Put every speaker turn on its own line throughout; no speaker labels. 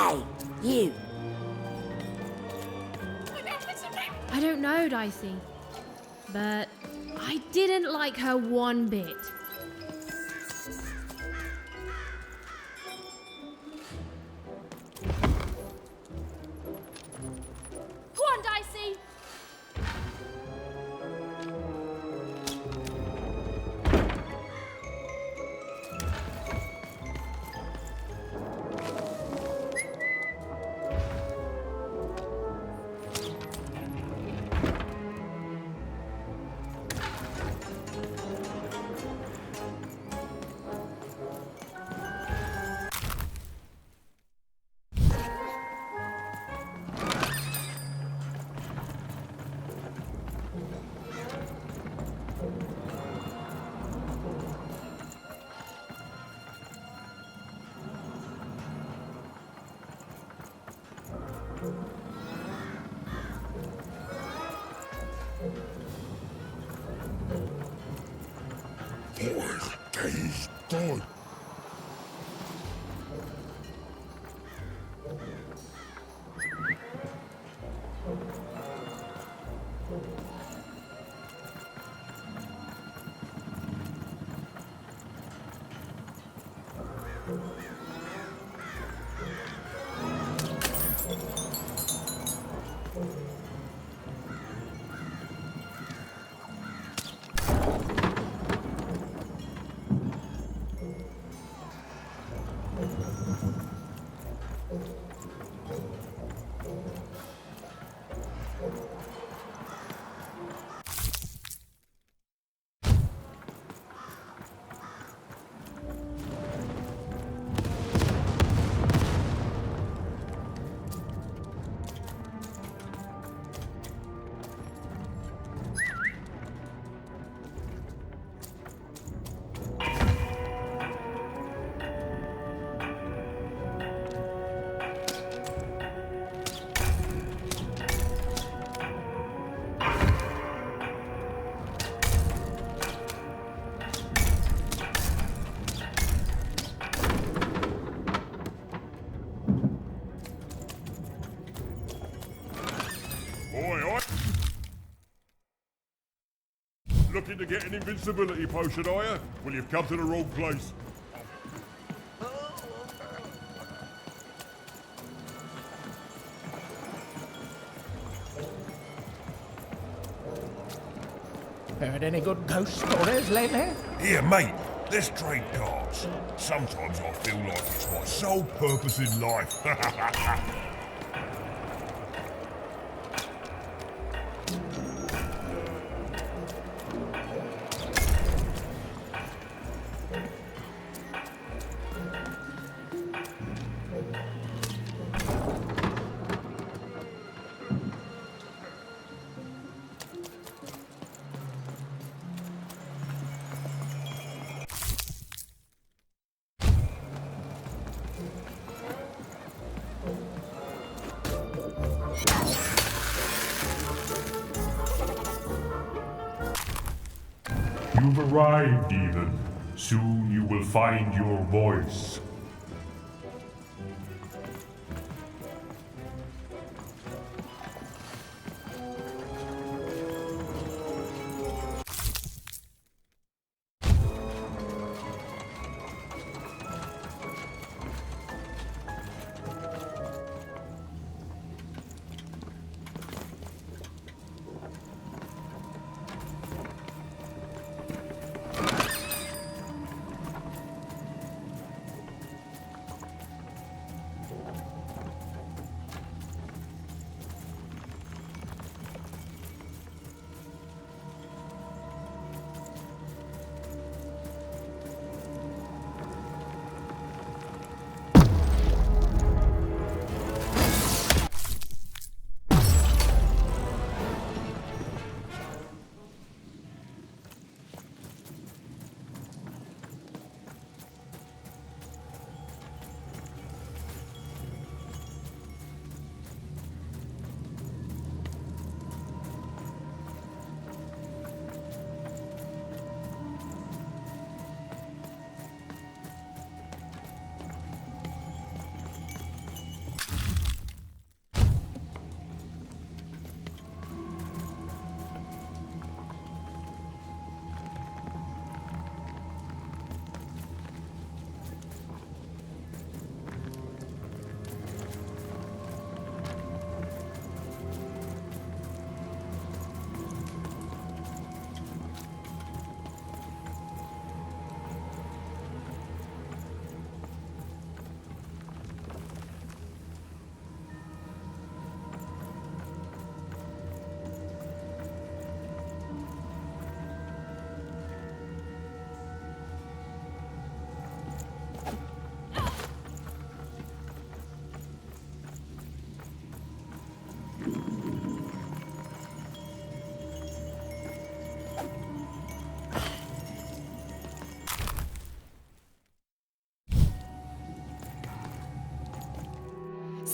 Hey, you.
I don't know, Dicey, but I didn't like her one bit. Go on, Dicey!
Looking to get an invincibility potion, are you? Well, you've come to the wrong place.
Heard any good ghost stories lately?
Here, mate, let's trade cards. Sometimes I feel like it's my sole purpose in life.
You've arrived, Demon. Soon you will find your voice.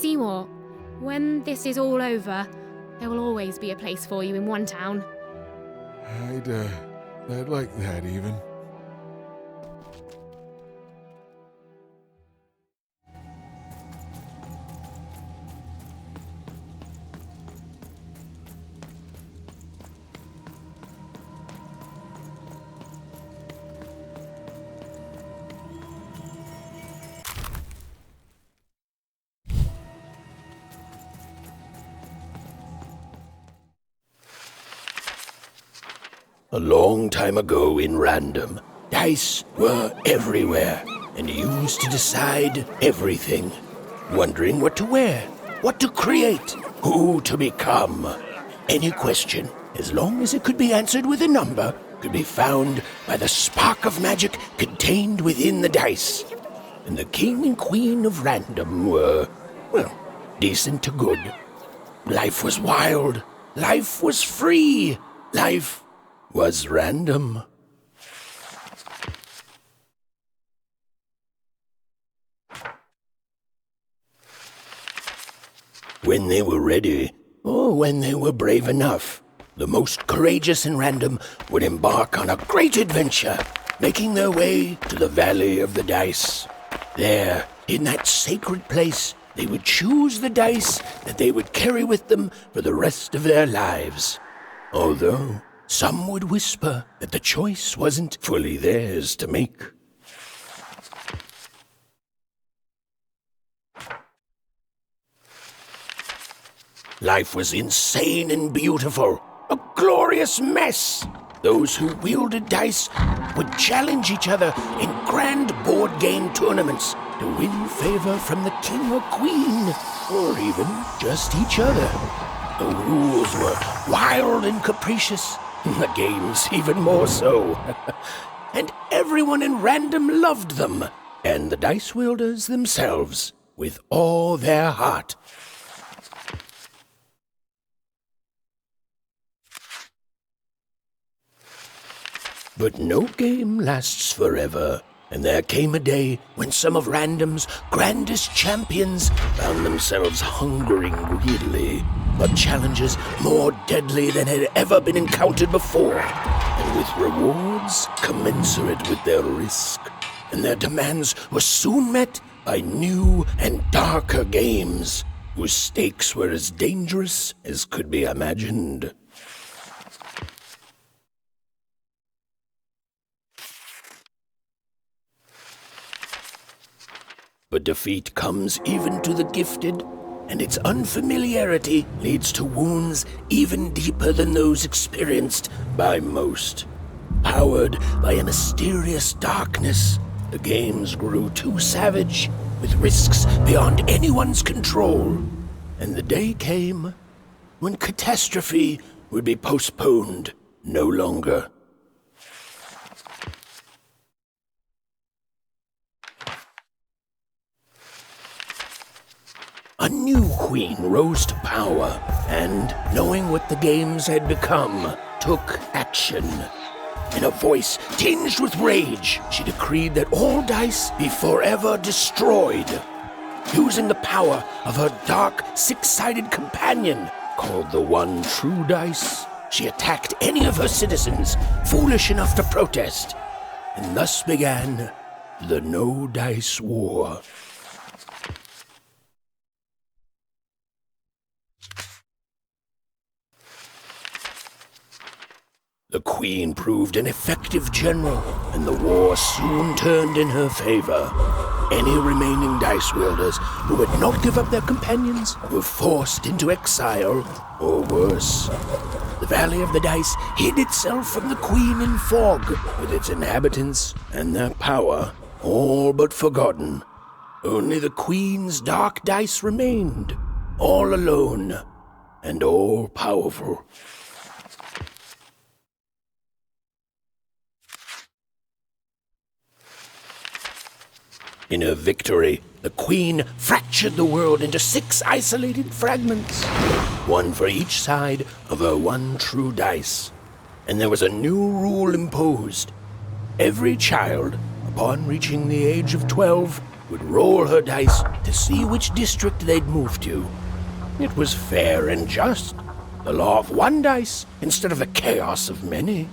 Seymour, when this is all over, there will always be a place for you in one town.
I'd like that even.
A long time ago in Random, dice were everywhere and used to decide everything. Wondering what to wear, what to create, who to become. Any question, as long as it could be answered with a number, could be found by the spark of magic contained within the dice. And the king and queen of Random were, well, decent to good. Life was wild. Life was free. Life was random. When they were ready, or when they were brave enough, the most courageous in Random would embark on a great adventure, making their way to the Valley of the Dice. There, in that sacred place, they would choose the dice that they would carry with them for the rest of their lives. Although some would whisper that the choice wasn't fully theirs to make. Life was insane and beautiful, a glorious mess. Those who wielded dice would challenge each other in grand board game tournaments to win favor from the king or queen, or even just each other. The rules were wild and capricious, the games even more so. And everyone in Random loved them, and the dice wielders themselves, with all their heart. But no game lasts forever, and there came a day when some of Random's grandest champions found themselves hungering greedily for challenges more deadly than had ever been encountered before, and with rewards commensurate with their risk. And their demands were soon met by new and darker games, whose stakes were as dangerous as could be imagined. But defeat comes even to the gifted, and its unfamiliarity leads to wounds even deeper than those experienced by most. Powered by a mysterious darkness, the games grew too savage, with risks beyond anyone's control. And the day came when catastrophe would be postponed no longer. A new queen rose to power, and, knowing what the games had become, took action. In a voice tinged with rage, she decreed that all dice be forever destroyed. Using the power of her dark, six-sided companion, called the One True Dice, she attacked any of her citizens foolish enough to protest. And thus began the No Dice War. The queen proved an effective general, and the war soon turned in her favor. Any remaining dice wielders who would not give up their companions were forced into exile, or worse. The Valley of the Dice hid itself from the queen in fog, with its inhabitants and their power all but forgotten. Only the queen's dark dice remained, all alone and all powerful. In her victory, the queen fractured the world into 6 isolated fragments, one for each side of her one true dice. And there was a new rule imposed. Every child, upon reaching the age of 12, would roll her dice to see which district they'd move to. It was fair and just, the law of one dice instead of the chaos of many.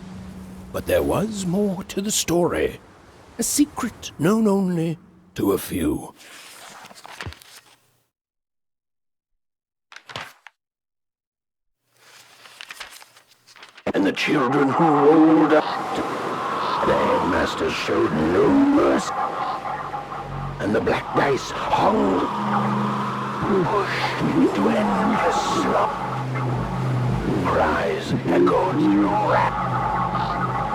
But there was more to the story, a secret known only to a few. And the children who rolled up, the headmaster showed no mercy, and the black dice hung, pushed into endless slump. Cries echoed through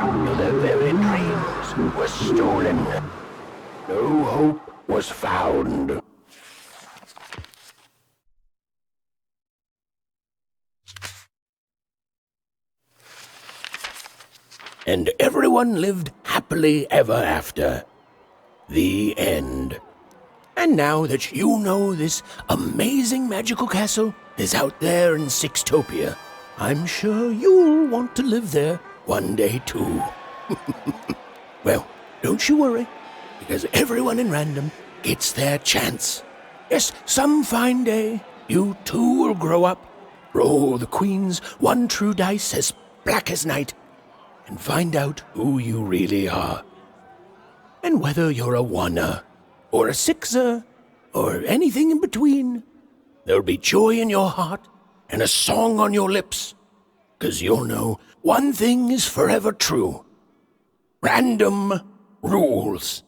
till their very dreams were stolen. No hope was found. And everyone lived happily ever after. The end. And now that you know this amazing magical castle is out there in Sixtopia, I'm sure you'll want to live there one day too. Well, don't you worry, because everyone in Random gets their chance. Yes, some fine day, you too will grow up, roll the Queen's one true dice as black as night, and find out who you really are. And whether you're a oneer, or a sixer, or anything in between, there'll be joy in your heart and a song on your lips, 'cause you'll know one thing is forever true. Random rules.